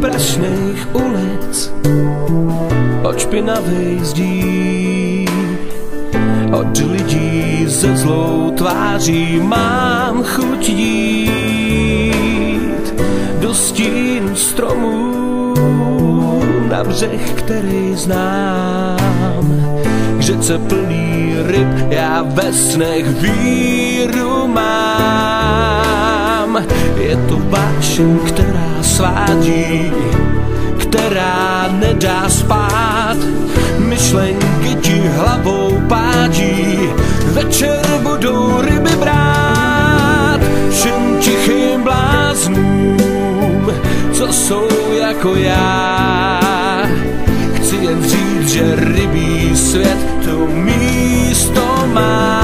prašných ulic, od špinavých zdí, od lidí se zlou tváří mám chuť jít do stínu stromů na břeh, který znám. K řece plný ryb já ve snech víru mám. Je to vášeň, která svádí, která nedá spát. Myšlenky ti hlavou pádí, večer budou ryby brát. Všem tichým bláznům, co jsou jako já, chci jen říct, že rybí svět to místo má.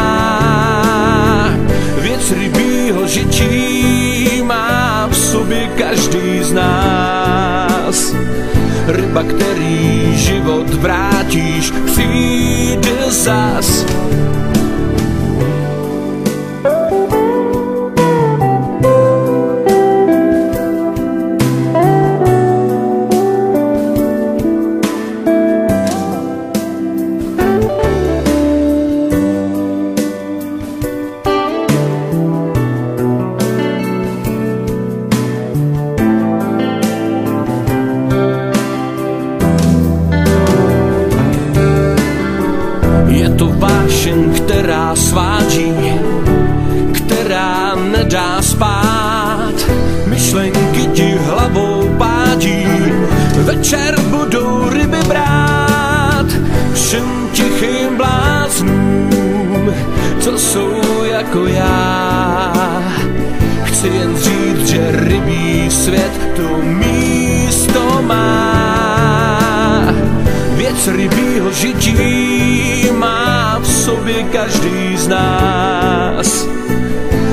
Věc rybího žití má v sobě každý z nás. Ryba, který život vrátíš, přijde zas. Je to vášeň, která svádí, která nedá spát. Myšlenky ti hlavou pádí, večer budou ryby brát. Všem tichým bláznům, co jsou jako já, chci jen říct, že rybí svět to místo má. Věc rybího žití má v sobě každý z nás.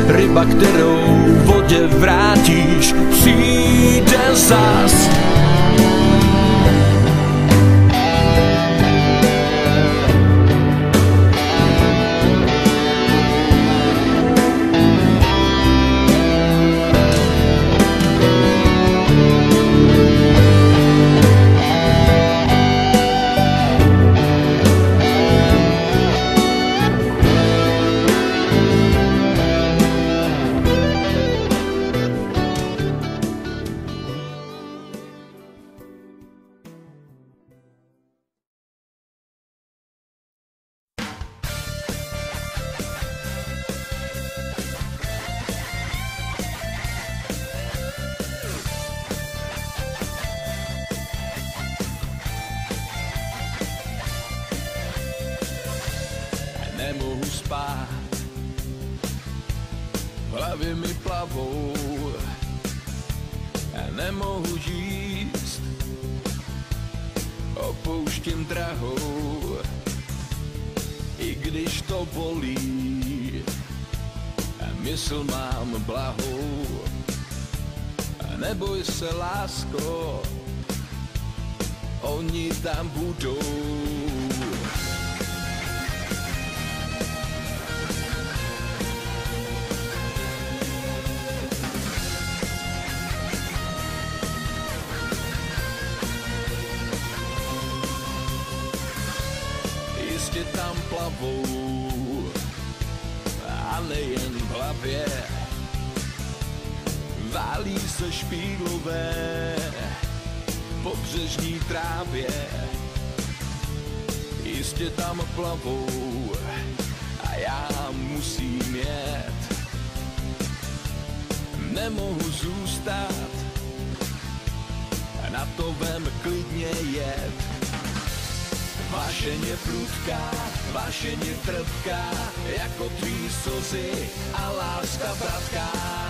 Ryba, kterou v vodě vrátíš, přijde zas. Nemohu spát, v hlavě mi plavou, nemohu jíst, opouštím drahou, i když to bolí, mysl mám blahou. Neboj se, lásko, oni tam budou. Jistě tam plavou, a nejen v hlavě, válí se špíglové pobřežní trávě. Jistě tam plavou a já musím jet. Nemohu zůstat, na to vem klidně jet. Vášeň je prudká, vášeň je trpká, jako tvý slzy a láska bratká.